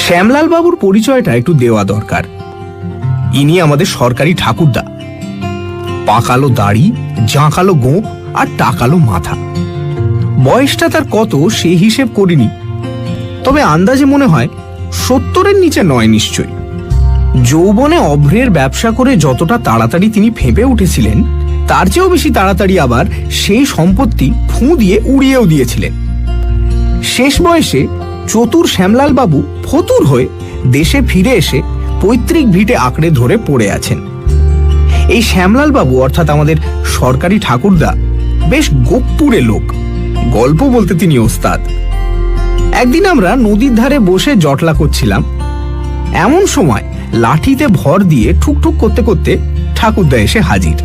শ্যামলাল বাবুর পরিচয়টা একটু দেওয়া দরকার। ইনি আমাদের সরকারি ঠাকুরদা। পাকালো দাড়ি, জাঁকালো গোঁফ আর টাকালো মাথা। বয়সটা তার কত সে হিসেব করিনি, তবে আন্দাজে মনে হয় 70-এর নিচে নয় নিশ্চয়। যৌবনে অভ্রের ব্যবসা করে যতটা তাড়াতাড়ি তিনি ফেঁপে উঠেছিলেন, তার চেয়েও বেশি তাড়াতাড়ি আবার সেই সম্পত্তি ফুঁ দিয়ে উড়িয়েও দিয়েছিলেন। শেষ বয়সে চতুর শ্যামলাল বাবু ফতুর হয়ে দেশে ফিরে এসে পৈতৃক ভিটে আঁকড়ে ধরে পড়ে আছেন। এই শ্যামলাল বাবু অর্থাৎ আমাদের সরকারি ঠাকুরদা বেশ গোপপুরে লোক, গল্প বলতে তিনি ওস্তাদ। একদিন আমরা নদীর ধারে বসে জটলা করছিলাম, এমন সময় লাঠিতে ভর দিয়ে ঠুকঠুক করতে করতে ঠাকুরদা এসে হাজির।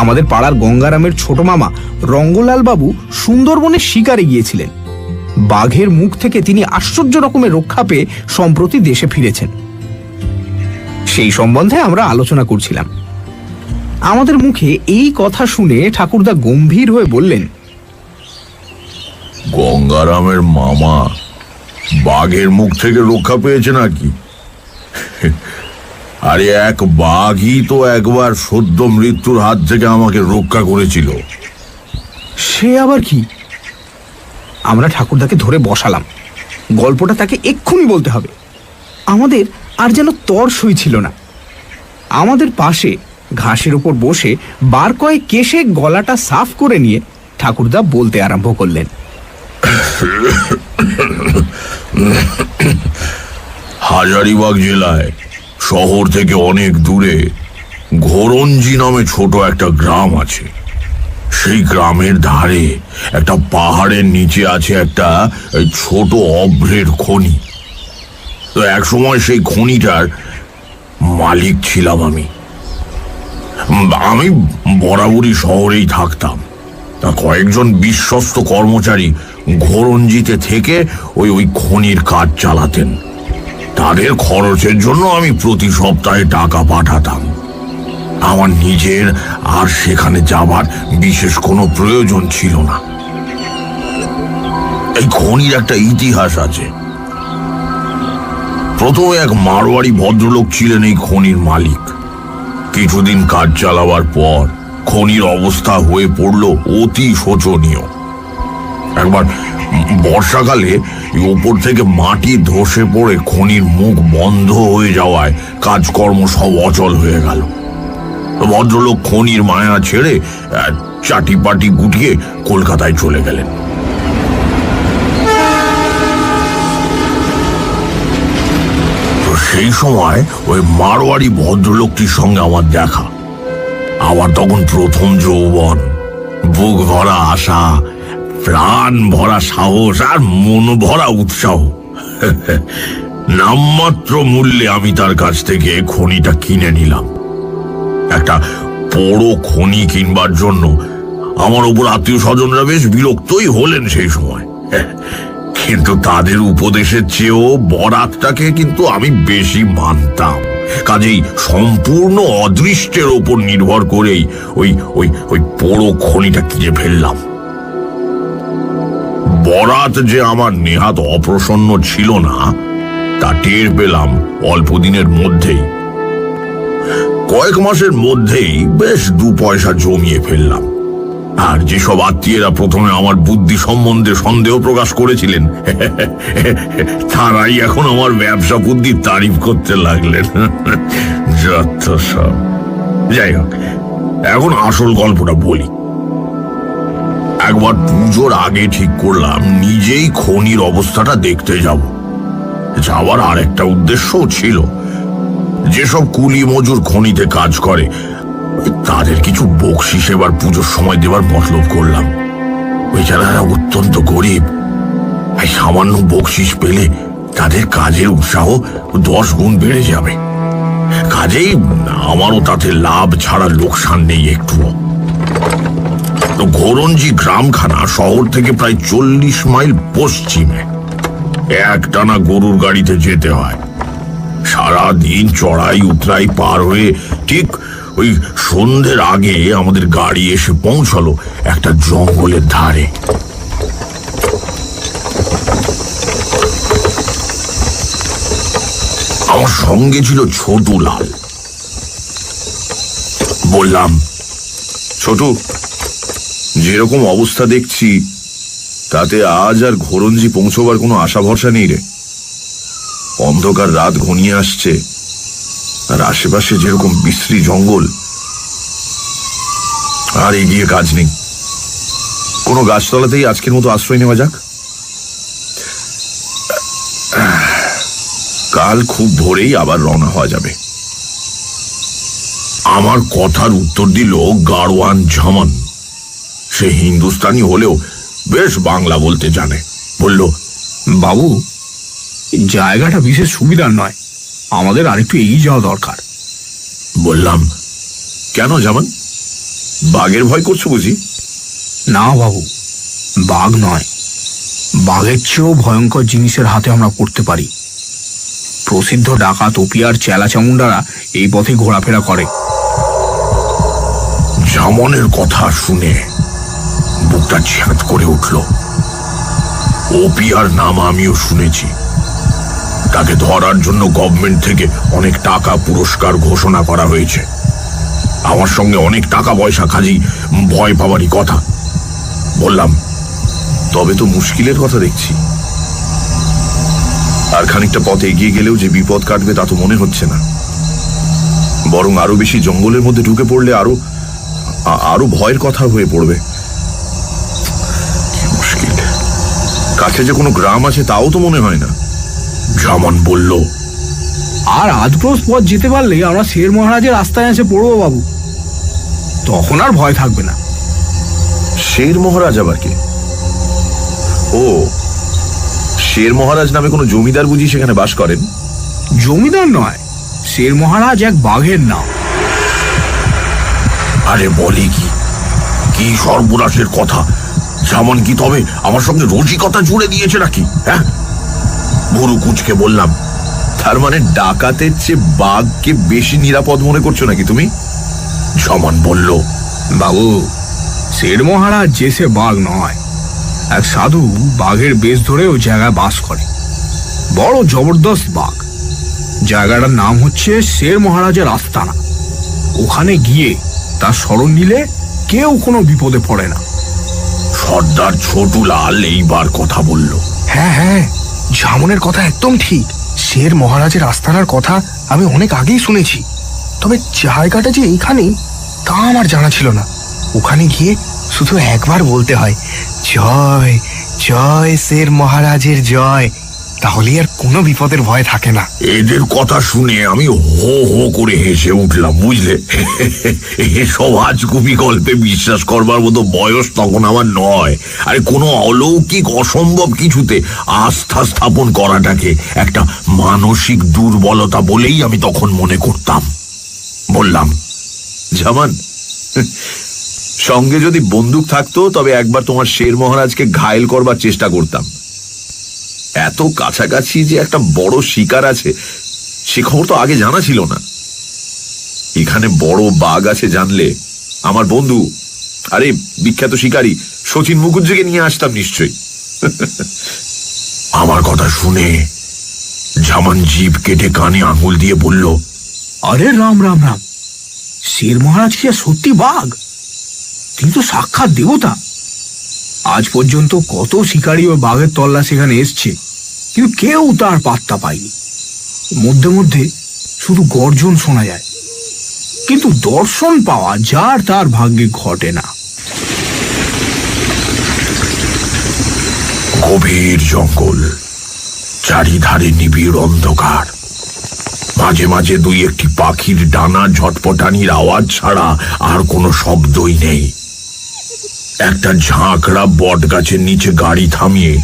আমাদের পাড়ার গঙ্গারামের ছোট মামা রঙ্গলাল বাবু সুন্দরবনে শিকারে গিয়েছিলেন। বাঘের মুখ থেকে তিনি আশ্চর্য রকমের রক্ষা পেয়ে সম্প্রতি দেশে ফিরেছেন। সেই সম্বন্ধে আমরা আলোচনা করছিলাম। আমাদের মুখে এই কথা শুনে ঠাকুরদা গম্ভীর হয়ে বললেন, গঙ্গারামের মামা বাঘের মুখ থেকে রক্ষা পেয়েছে নাকি? আরে এক বাঘই তো একবার সদ্য মৃত্যুর হাত থেকে আমাকে রক্ষা করেছিল। সে আবার কি? আমরা ঠাকুরদাকে ধরে বসালাম, গল্পটা তাকে এক্ষুনি বলতে হবে। আমাদের আর যেন তর সই ছিল না। আমাদের পাশে ঘাসের উপর বসে বার কয়েক কেশে গলাটা সাফ করে নিয়ে ঠাকুরদা বলতে আরম্ভ করলেন। হাজারিবাগ জেলায় শহর থেকে অনেক দূরে ঘোরঞ্জি নামে ছোট একটা গ্রাম আছে। সেই গ্রামের ধারে একটা পাহাড়ের নিচে আছে একটা ছোট অভ্রের খনি। তো এক সময় সেই খনিটার মালিক ছিলাম আমি। বরাবরই শহরেই থাকতাম। তা কয়েকজন বিশ্বস্ত কর্মচারী ঘোরঞ্জিতে থেকে ওই খনির কাজ চালাতেন। তাদের খরচের জন্য আমি প্রতি সপ্তাহে টাকা পাঠাতাম। আমার নিজের আর সেখানে যাবার বিশেষ কোনো প্রয়োজন ছিল না। এই খনির একটা ইতিহাস আছে। প্রথমে এক মারোয়াড়ি ভদ্রলোক ছিলেন এই খনির মালিক। কিছুদিন কাজ চালাবার পর খনির অবস্থা হয়ে পড়ল অতি শোচনীয়। একবার বর্ষাকালে উপর থেকে মাটি ধসে পড়ে খনির মুখ বন্ধ হয়ে যাওয়ায় কাজকর্ম সব অচল হয়ে গেল। ভদ্রলোক খনির মায়া ছেড়ে চাটিপাটি গুটিয়ে কলকাতায় চলে গেলেন। তো সেই সময় ওই মারোয়াড়ি ভদ্রলোকটির সঙ্গে আমার দেখা। আবার তখন প্রথম যৌবন, বুক ভরা আশা, প্রাণ ভরা সাহস আর মন ভরা উৎসাহ। নামমাত্র মূল্যে আমি তার কাছ থেকে খনিটা কিনে নিলাম। একটা বড় খনি কিনবার জন্য আমার উপর আত্মীয় স্বজনরা বেশ বিরক্তই হলেন সেই সময়। কিন্তু তাদের উপদেশের চেয়েও বরাতটাকে কিন্তু আমি বেশি মানতাম। কাজেই সম্পূর্ণ অদৃষ্টের ওপর নির্ভর করেই ওই বড় খনিটা কিনে ফেললাম। বরাত যে আমার নেহাত অপ্রসন্ন ছিল না তা টের পেলাম অল্প দিনের মধ্যেই। কয়েক মাসের মধ্যেই বেশ 2 পয়সা জমিয়ে ফেললাম। আর যেসব আত্মীয়রা প্রথমে আমার বুদ্ধি সম্বন্ধে সন্দেহ প্রকাশ করেছিলেন, তারাই এখন আমার ব্যবসা বুদ্ধির তারিফ করতে লাগলেন। যত সব। যাই হোক, এখন আসল গল্পটা বলি। একবার পুজোর আগে ঠিক করলাম নিজেই খনির অবস্থাটা দেখতে যাব। যাওয়ার আর একটা উদ্দেশ্যও ছিল। যেসব কুলি মজুর খনিতে কাজ করে তাদের কিছু বকশিশ এবার পুজোর সময় দেবার মতলব করলাম। বেচারারা অত্যন্ত গরিব। সামান্য বকশিশ পেলে তাদের কাজের উৎসাহ 10 গুণ বেড়ে যাবে। কাজেই আমারও তাতে লাভ ছাড়া লোকসান নেই একটুও। তো ঘোরঞ্জি গ্রামখানা শহর থেকে প্রায় 40 মাইল পশ্চিমে। একটানা গরুর গাড়িতে যেতে হয়। সারাদিন চড়াই উতরাই পার হয়ে ঠিক ওই সন্ধ্যের আগে আমাদের গাড়ি এসে পৌঁছলো একটা জঙ্গলের ধারে। আমার সঙ্গে ছিল ছোটু লাল। বললাম, ছোটু, যেরকম অবস্থা দেখছি তাতে আজ আর ঘোরঞ্জি পৌঁছবার কোনো আশা ভরসা নেই রে। অন্ধকার রাত ঘনিয়ে আসছে, আর আশেপাশে যেরকম বিশ্রী জঙ্গল, আর এগিয়ে কাজ নেই। কোনো গাছতলাতেই আজকের মতো আশ্রয় নেওয়া যাক। কাল খুব ভোরেই আবার রওনা হওয়া যাবে। আমার কথার উত্তর দিল গাড়োয়ান ঝামান। সে হিন্দুস্তানি হলেও বেশ বাংলা বলতে জানে। বলল, বাবু, জায়গাটা বিশেষ সুবিধার নয়, আমাদের আরেকটু এগিয়ে যাওয়া দরকার। বললাম, কেন জামান? বাঘের ভয় করছো বুঝি? না বাবু, বাঘ নয়, বাঘের চেয়েও ভয়ঙ্কর জিনিসের হাতে আমরা পড়তে পারি। প্রসিদ্ধ ডাকাত ওপিয়ার চেলা চামুন্ডারা এই পথে ঘোরাফেরা করে। জামনের কথা শুনে বুকটা ঝ্যাঁত করে উঠল। ওপিয়ার নাম আমিও শুনেছি। তাকে ধরার জন্য গভর্নমেন্ট থেকে অনেক টাকা পুরস্কার ঘোষণা করা হয়েছে। আমার সঙ্গে অনেক টাকা পয়সা, কাজী ভয় পাওয়ারই কথা। বললাম, তবে তো মুশকিলের কথা দেখছি। আর খানিকটা পথ এগিয়ে গেলেও যে বিপদ কাটবে তা তো মনে হচ্ছে না। বরং আরো বেশি জঙ্গলের মধ্যে ঢুকে পড়লে আরো ভয়ের কথা হয়ে পড়বে। কি মুশকিল! কাছে যে কোনো গ্রাম আছে তাও তো মনে হয় না। জামান বলল, আর আধক্রোশ পথ যেতে পারলেই আমরা শের মহারাজের রাস্তায় এসে পড়বো বাবু, তখন আর ভয় থাকবে না। শের মহারাজ আবার কে? ও, শের মহারাজ নামে কোনো জমিদার বুঝি সেখানে বাস করেন? জমিদার নয়, শের মহারাজ এক বাঘের নাম। আরে বলে কি, কি সর্বনাশের কথা! জামান কি তবে আমার সঙ্গে রসিকতা জুড়ে দিয়েছে নাকি? হ্যাঁ, বুড়ো কুচকে বললাম, তার মানে ডাকাতের চেয়ে বাঘকে বেশি নিরাপদ মনে করছো নাকি তুমি? জামান বলল, বাবু, শের মহারাজ যে সে বাঘ নয়, এক সাধু বাঘের বেশ ধরে ওই জায়গায় বাস করে। বড় জবরদস্ত বাঘ। জায়গাটার নাম হচ্ছে শের মহারাজের আস্তানা। ওখানে গিয়ে তার শরণ নিলে কেউ কোনো বিপদে পড়ে না। সর্দার ছোটু লাল এইবার কথা বলল। হ্যাঁ হ্যাঁ, জামনের কথা একদম ঠিক। শের মহারাজের আস্তানার কথা আমি অনেক আগেই শুনেছি, তবে জায়গাটা যে এইখানেই তা আমার জানা ছিল না। ওখানে গিয়ে শুধু একবার বলতে হয়, জয় জয় শের মহারাজের জয়, তাহলেই আর কোনো বিপদের ভয় থাকে না। এদের কথা শুনে আমি হো হো করে হেসে উঠলাম, বুঝলে? এসব আজগুবি গল্পে বিশ্বাস করবার মতো বয়স তখন আমার নয়। আরে কোনো অলৌকিক অসম্ভব কিছুতে আস্থা স্থাপন করাটাকে একটা মানসিক দুর্বলতা বলেই আমি তখন মনে করতাম। বললাম, জামান, সঙ্গে যদি বন্দুক থাকতো তবে একবার তোমার শের মহারাজকে ঘায়েল করবার চেষ্টা করতাম। এত কাছাকাছি যে একটা বড় শিকার আছে সে খবর তো আগে জানা ছিল না। এখানে বড় বাঘ আছে জানলে আমার বন্ধু, আরে বিখ্যাত শিকারী শচীন মুখুজ্জিকে নিয়ে আসতাম নিশ্চয়ই। আমার কথা শুনে জামান জিভ কেটে কানে আঙুল দিয়ে বলল, আরে রাম রাম রাম, শের মহারাজ কি আর সত্যি বাঘ? তিনি তো সাক্ষাৎ দেবতা। আজ পর্যন্ত কত শিকারী ও বাঘের তল্লা সেখানে এসছে, কিন্তু কেউ তার পাত্তা পায়নি। মধ্যে মধ্যে শুধু গর্জন শোনা যায়, কিন্তু দর্শন পাওয়া যার তার ভাগ্যে ঘটে না। গভীর জঙ্গল, চারিধারে নিবিড় অন্ধকার। মাঝে মাঝে দুই একটি পাখির ডানা ঝটপটানির আওয়াজ ছাড়া আর কোনো শব্দই নেই। একটা ঝাঁকড়া বট গাছের নিচে গাড়ি থামিয়ে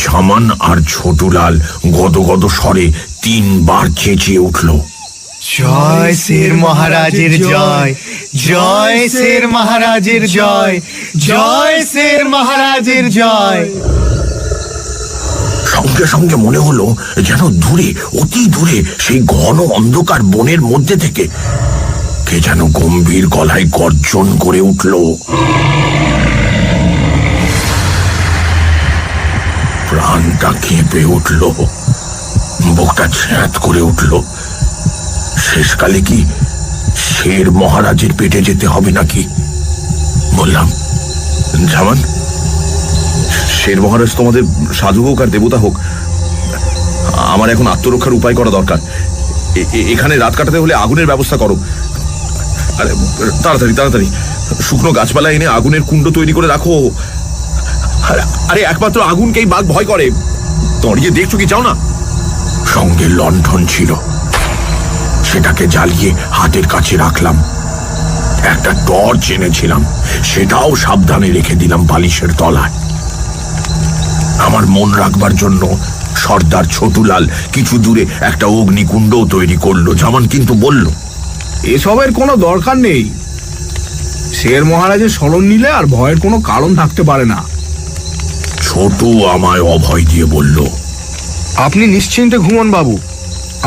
জামান আর ছোটুলাল গদগদ স্বরে 3 বার চেঁচিয়ে উঠল, জয় শের মহারাজের জয়, জয় শের মহারাজের জয়, জয় শের মহারাজের জয়। সঙ্গে সঙ্গে মনে হলো যেন দূরে, অতি দূরে সেই ঘন অন্ধকার বনের মধ্যে থেকে কে যেন গম্ভীর গলায় গর্জন করে উঠল। প্রাণটা কেঁপে উঠল, বুকটা ছ্যাঁত করে উঠল। শেষকালে কি শের মহারাজের পেটে যেতে হবে নাকি? বললাম, জামান, শের মহারাজ তোমাদের সাধু হোক আর দেবতা হোক, আমার এখন আত্মরক্ষার উপায় করা দরকার। এখানে রাত কাটাতে হলে আগুনের ব্যবস্থা করো। আরে তাড়াতাড়ি তাড়াতাড়ি শুকনো গাছপালা এনে আগুনের কুণ্ড তৈরি করে রাখো। আরে একমাত্র আগুনকেই বাঘ ভয় করে, দাঁড়িয়ে দেখছো কি চাও না? সঙ্গে লণ্ঠন ছিল, সেটাকে জ্বালিয়ে হাতের কাছে রাখলাম। একটা টর্চ এনেছিলাম, সেটাও সাবধানে রেখে দিলাম বালিশের তলায়। আমার মন রাখবার জন্য সর্দার ছোটুলাল কিছু দূরে একটা অগ্নিকুণ্ডও তৈরি করলো। জামান কিন্তু বলল, এসবের কোনো দরকার নেই। শের মহারাজের শরণ নিলে আর ভয়ের কোনো কারণ থাকতে পারে না। ছোটু আমায় অভয় দিয়ে বলল, আপনি নিশ্চিন্তে ঘুমন বাবু,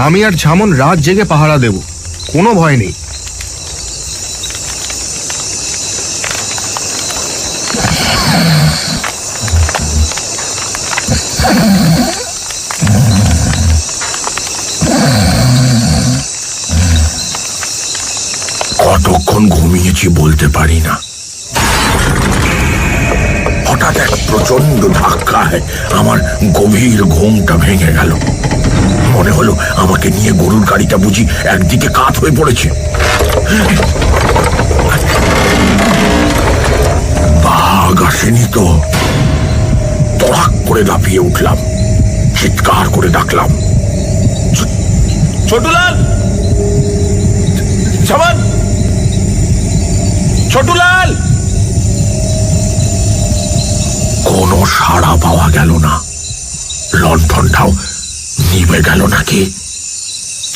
আমি আর ঝামন রাত জেগে পাহারা দেব, কোনো ভয় নেই। কতক্ষণ ঘুমিয়েছি বলতে পারি না। হঠাৎ এক প্রচন্ড ধাক্কায় আমার গভীর ঘুমটা ভেঙে গেল। মনে হলো আমাকে নিয়ে গরুর গাড়িটা বুঝি একদিকে কাত হয়ে পড়েছে। বাঘ আসেনি তো। তড়াক করে লাফিয়ে উঠলাম, চিৎকার করে ডাকলাম, ছোটুলাল, জামান, ছোটুলাল। কোনো সাড়া পাওয়া গেল না। লণ্ঠনটাও নিভে গেল নাকি?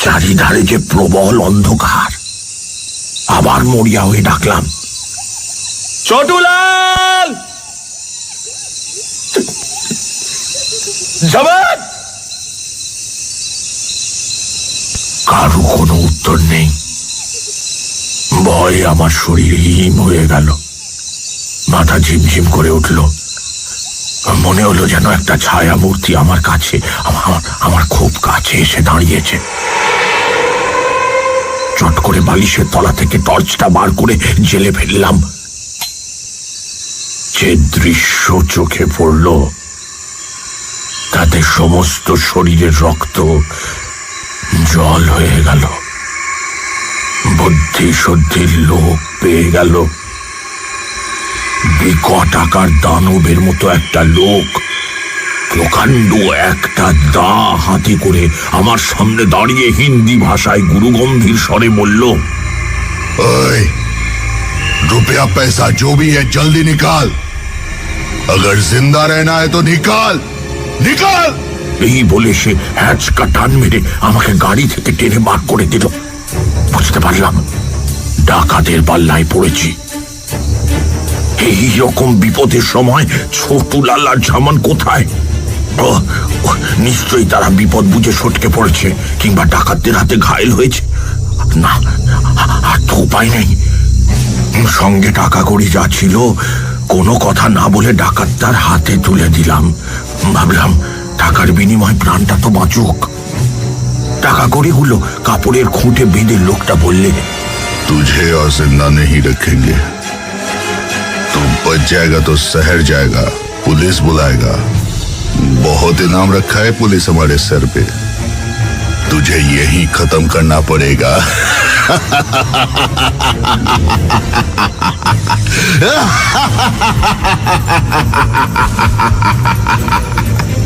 চারিধারে যে প্রবল অন্ধকার। আবার মরিয়া হয়ে ডাকলাম, ছোটুলাল, জামান। কারো কোনো উত্তর নেই। ভয়ে আমার শরীর হিম হয়ে গেল, মাথা ঝিমঝিম করে উঠল। মনে হলো যেন একটা ছায়া মূর্তি আমার কাছে, আমার খুব কাছে এসে দাঁড়িয়েছে। চট করে বালিশের তলা থেকে টর্চটা বার করে জেলে ফেললাম। যে দৃশ্য চোখে পড়ল, তাতে সমস্ত শরীরের রক্ত জল হয়ে গেল। বুদ্ধি শুদ্ধির লোপ পেয়ে গেল। বিকট আকার দানবের মতো একটা লোক প্রকাণ্ড একটা দা হাতে করে আমার সামনে দাঁড়িয়ে হিন্দি ভাষায় গুরুগম্ভীর স্বরে বলল, ओए, रुपया पैसा जो भी है जल्दी निकाल। अगर जिंदा रहना है तो निकाल, निकाल। এই বলে সে হ্যাচকা টান মেরে আমাকে গাড়ি থেকে টেনে বার করে দিল। বুঝতে পারলাম ডাকাতের পাল্লায় পড়েছি। এই রকম বিপদের সময় ছোটুলাল আর ঝামান কোথায়? নিশ্চয়ই তারা বিপদ বুঝে সটকে পড়েছে, কিংবা ডাকাতদের হাতে ঘায়েল হয়েছে। না, আর তো উপায় নেই। সঙ্গে টাকা কড়ি যা ছিল কোনো কথা না বলে ডাকাতটার হাতে তুলে দিলাম। ভাবলাম টাকার বিনিময় প্রাণটা তো বাঁচুক। টাকা কড়িগুলো কাপড়ের খুঁটে বেঁধে লোকটা বললে, तुझे और जिंदा नहीं रखेंगे। तू बच जाएगा तो शहर जाएगा, पुलिस बुलाएगा। बहुत इनाम रखा है पुलिस हमारे सर पे, तुझे यही खत्म करना पड़ेगा।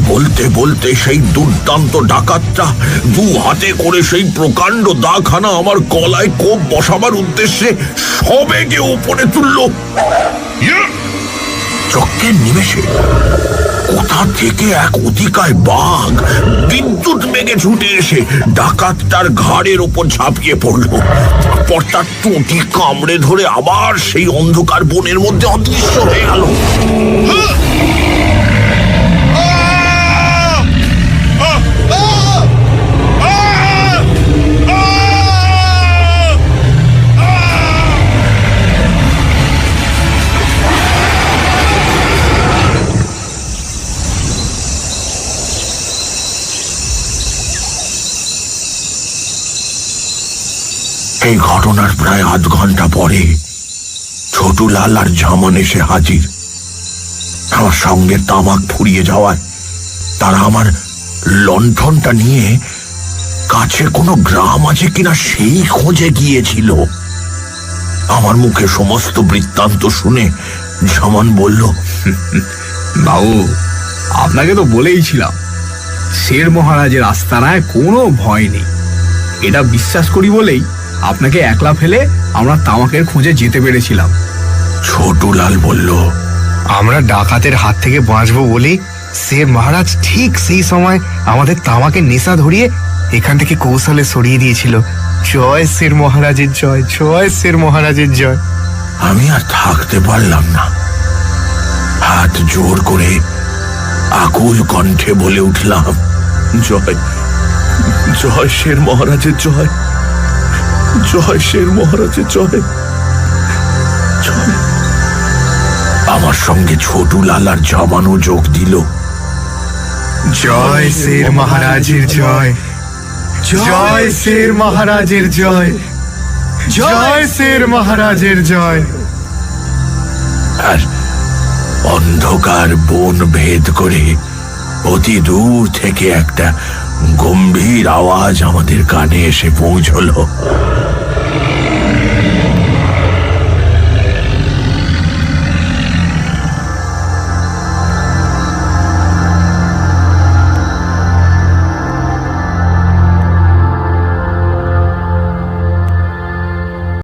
বলতে বলতে সেই দুর্দান্ত ডাকাতটা দু হাতে করে সেই প্রকাণ্ড দাখানা আমার গলায় কোপ বসাবার উদ্দেশ্যে সবেগে উপরে তুলল। চক্কের নিমেষে কোথা থেকে এক অতিকায় বাঘ বিদ্যুৎ বেগে ছুটে এসে ডাকাতটার ঘাড়ের ওপর ঝাঁপিয়ে পড়ল। তারপর তার টুটি কামড়ে ধরে আবার সেই অন্ধকার বনের মধ্যে অদৃশ্য হয়ে গেল। এই ঘটনার প্রায় আধ ঘন্টা পরে ছোটুলাল আর জামান এসে হাজির। আমার সঙ্গে তামাক ফুরিয়ে যাওয়ায় তারা আমার লণ্ঠনটা নিয়ে কাছে কোনো গ্রাম আছে কিনা সেই খোঁজে গিয়েছিল। আমার মুখে সমস্ত বৃত্তান্ত শুনে জামান বলল, বাবু, আপনাকে তো বলেইছিলাম শের মহারাজের আস্তানায় কোনো ভয় নেই। এটা বিশ্বাস করি বলেই আপনাকে একলা ফেলে আমরা তামাকের খোঁজে যেতে পেরেছিলাম। ছোটুলাল বলল, আমরা ডাকাতের হাত থেকে বাঁচবো বলে শের মহারাজ ঠিক সেই সময় আমাদের তামাকে নেশা ধরিয়ে এখান থেকে কৌশলে সরিয়ে দিয়েছিল। জয় শের মহারাজের জয়, জয় শের মহারাজের জয়। আমি আর থাকতে পারলাম না। হাত জোর করে আকুল কণ্ঠে বলে উঠলাম, জয় জয় শের মহারাজের জয়, জয় শের মহারাজের জয়, জয়। আমার সঙ্গে ছোটুলাল আর জামানও যোগ দিল। জয় শের মহারাজের জয়, জয় শের মহারাজের জয়, জয় শের মহারাজের জয়। আর অন্ধকার বন ভেদ করে অতি দূর থেকে একটা গম্ভীর আওয়াজ আমাদের কানে এসে পৌঁছলো।